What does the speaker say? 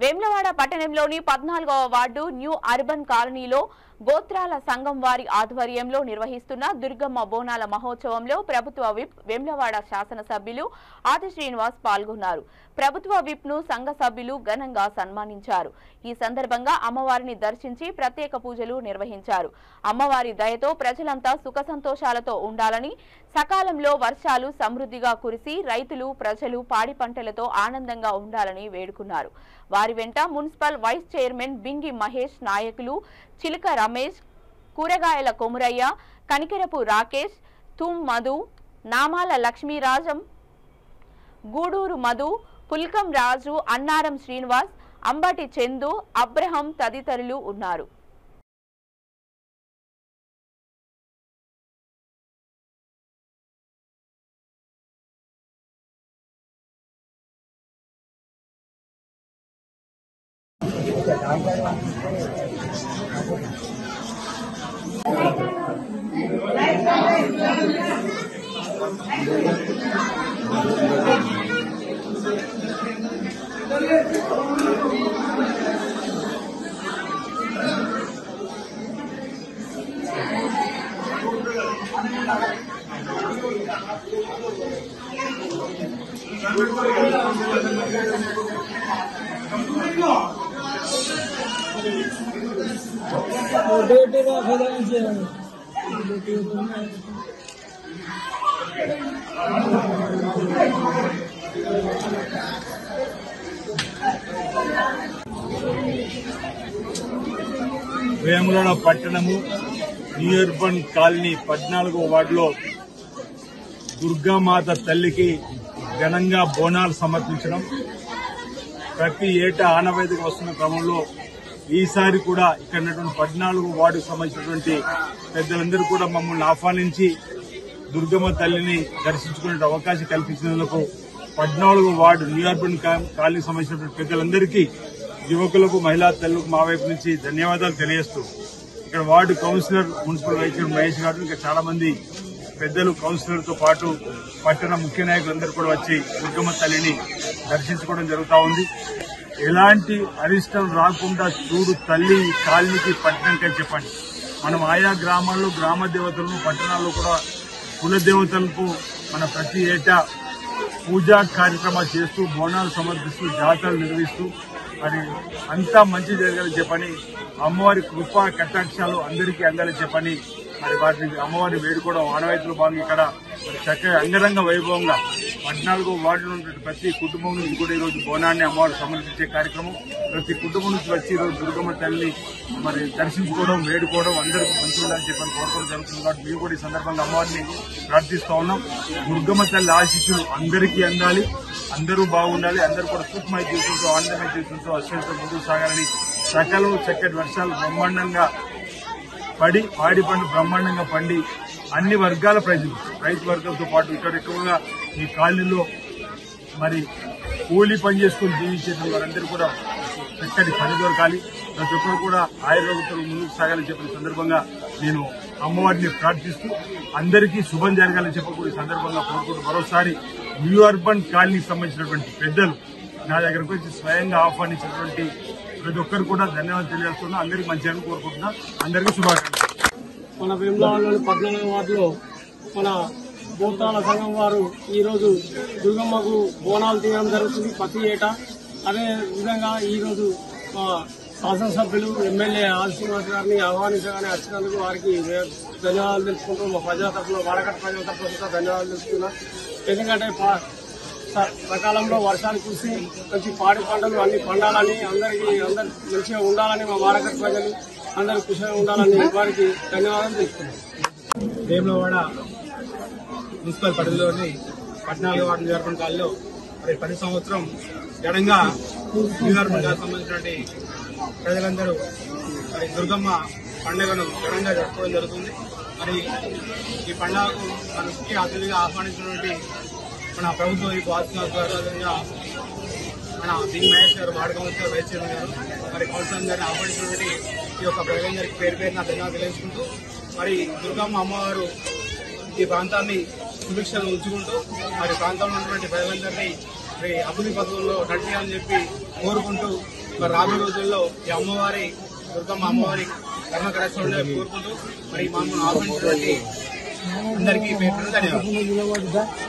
వేములవాడ పట్టణంలోని 14వ ward new urban కాలనీలో గోత్రాల సంఘం వారి ఆధ్వర్యంలో నిర్వహిస్తున్న దుర్గమ్మ బోనాల మహోత్సవంలో ప్రభుత్వ విప్ వేములవాడ శాసన సభ్యులు ఆది శ్రీనివాస్ పాల్గొన్నారు. ప్రభుత్వ విప్ ను సంఘ సభ్యులు ఘనంగా సన్మానించారు. ఈ సందర్భంగా అమ్మవారిని దర్శించి ప్రత్యేక పూజలు నిర్వహించారు. అమ్మవారి దయతో ప్రజలంతా సుఖ సంతోషాలతో ఉండాలని, సకాలంలో వర్షాలు సమృద్ధిగా కురిసి రైతులు ప్రజలు పాడి పంటలతో ఆనందంగా ఉండాలని వేడుకున్నారు. వారి వెంట municipal vice chairman Bingi Mahesh, నాయకులు చిలక రమేష్, కూరగాయల కొమురయ్య, కనికెరపు రాకేష్, తుమ్ మధు, నామాల లక్ష్మీరాజం, గూడూరు మధు, పుల్కం రాజు, అన్నారం శ్రీనివాస్, అంబటి చందు, అబ్రహం తదితరులు ఉన్నారు. వేములవాడ పట్టణము న్యూ అర్బన్ కాలనీ 14వ వార్డులో దుర్గామాత తల్లికి ఘనంగా బోనాలు సమర్పించడం ప్రతి ఏటా ఆనవాయితీగా వస్తున్న క్రమంలో ఈసారి కూడా ఇక్కడ 14వ వార్డుకు సంబంధించినటువంటి పెద్దలందరూ కూడా మమ్మల్ని ఆహ్వానించి దుర్గమ్మ తల్లిని దర్శించుకునే అవకాశం కల్పించినందుకు 14వ వార్డు న్యూ అర్బన్ కాలనీకి సంబంధించినటువంటి పెద్దలందరికీ, యువకులకు, మహిళా తల్లులకు మా వైపు నుంచి ధన్యవాదాలు తెలియజేస్తూ, ఇక్కడ ward councillor, municipal vice chairman Mahesh గారు, ఇంకా చాలా మంది పెద్దలు, కౌన్సిలర్తో పాటు పట్టణ ముఖ్య నాయకులందరూ కూడా వచ్చి దుర్గమ్మ తల్లిని దర్శించుకోవడం జరుగుతూ ఉంది. ఎలాంటి అరిష్టం రాకుండా చూడు తల్లి కాలనీకి పట్టణంకని చెప్పండి. మనం ఆయా గ్రామాల్లో గ్రామ దేవతలను, పట్టణాల్లో కూడా కుల దేవతలకు మన ప్రతి ఏటా పూజా కార్యక్రమాలు చేస్తూ, బోనాలు సమర్పిస్తూ, జాతరలు నిర్వహిస్తూ మరి అంతా మంచి జరగాలని చెప్పని, అమ్మవారి కృపా కటాక్షాలు అందరికీ అందాలని చెప్పని మరి వాటిని అమ్మవారిని వేడుకోవడం ఆనవాయితీలో భాగంగా ఇక్కడ చక్కగా అంగరంగ వైభవంగా 14వ వార్డులో ఉన్నటువంటి ప్రతి కుటుంబం నుంచి కూడా ఈరోజు బోనాన్ని అమ్మవారు సమర్పించే కార్యక్రమం. ప్రతి కుటుంబం నుంచి వచ్చి ఈరోజు దుర్గమ్మ తల్లిని మరి దర్శించుకోవడం, వేడుకోవడం, అందరికీ మంచి ఉండాలని చెప్పని కోరుకోవడం జరుగుతుంది. కాబట్టి మేము కూడా ఈ సందర్భంగా అమ్మవారిని ప్రార్థిస్తూ ఉన్నాం. దుర్గమ్మ తల్లి ఆశీస్సులు అందరికీ అందాలి, అందరూ బాగుండాలి, అందరూ కూడా సుఖమై జీవితంతో, ఆనందమై జీవితంతో, అశ్వంతో ముందుకు సాగాలని, సకలు చక్కటి వర్షాలు బ్రహ్మాండంగా పడి, పాడి పండు బ్రహ్మాండంగా పండి అన్ని వర్గాల ప్రజలు, రైతు వర్గాలతో పాటు ఇక్కడ ఎక్కువగా ఈ కాలనీలో మరి కూలీ పని చేసుకుని జీవించేటువంటి వారందరూ కూడా చక్కటి పని దొరకాలి, ప్రతి ఒక్కరు కూడా ఆయుర్వేదంతో ముందుకు సాగాలని చెప్పిన సందర్భంగా నేను అమ్మవారిని ప్రార్థిస్తూ అందరికీ శుభం జరగాలని చెప్పి ఈ సందర్భంగా కోరుకుంటూ, మరోసారి న్యూ అర్బన్ కాలనీకి సంబంధించినటువంటి పెద్దలు నా దగ్గరకు వచ్చి స్వయంగా ఆహ్వానించినటువంటి ప్రతి ఒక్కరు కూడా ధన్యవాదాలు తెలియజేస్తున్నా. అందరికీ మంచిగా కోరుకుంటున్నా. అందరికీ శుభాకాంక్షలు. మన వేములవాడలోని 14వ వార్డులో మన గోత్రాల సంఘం వారు ఈరోజు దుర్గమ్మకు బోనాలు తీయడం జరుగుతుంది ప్రతి ఏటా. అదే విధంగా ఈరోజు శాసనసభ్యులు ఎమ్మెల్యే ఆది శ్రీనివాస్ గారిని ఆహ్వానించగానే వచ్చినందుకు వారికి ధన్యవాదాలు తెలుసుకుంటూ, మా ప్రజల తరఫున, వాడకట్ట ప్రజల తరఫున ధన్యవాదాలు తెలుసుకున్నా. ఎందుకంటే సకాలంలో వర్షాలు కురిసి మంచి పాడి పంటలు అన్ని పండాలని, అందరు మంచిగా ఉండాలని, మా వాడకట్ట ప్రజలు అందరూ కుశలంగా ఉండాలని వారికి ధన్యవాదాలు తెలుసుకున్నాం. వేములవాడ మున్సిపల్ పరిధిలోని 14వ వార్డు న్యూ అర్బన్ కాలనీలో మరి ప్రతి సంవత్సరం ఘనంగా న్యూ అర్బన్ కాలనీకి సంబంధించినటువంటి ప్రజలందరూ మరి దుర్గమ్మ పండుగను ఘనంగా జరుపుకోవడం జరుగుతుంది. మరి ఈ పండుగకు మన ముఖ్య అతిథిగా ఆహ్వానించినటువంటి మన ప్రభుత్వ ఆదిత్యనాథ్ గారు, అదేవిధంగా మన బింగి మహేష్ గారు, వార్డు కౌన్సిలర్ వైస్ చైర్మన్ గారు, మరి కౌన్సిలర్ గారిని ఆహ్వానించినటువంటి ఈ యొక్క ప్రజలందరికీ పేరు పేరున ధన్యవాదాలు తెలియజేసుకుంటూ, మరి దుర్గమ్మ అమ్మవారు ఈ ప్రాంతాన్ని సుభిక్షంగా ఉంచుకుంటూ మరి ప్రాంతంలో ఉన్నటువంటి ప్రజలందరినీ మరి అభివృద్ధి పథకంలో నడిపించాలని చెప్పి కోరుకుంటూ మరి రాబోయే రోజుల్లో ఈ అమ్మవారి దుర్గమ్మ అమ్మవారి కర్మకరేశ్వరుడు కోరుకుంటూ మరి మమ్మల్ని ఆహ్వానించినటువంటి అందరికీ పేరు ధన్యవాదాలు.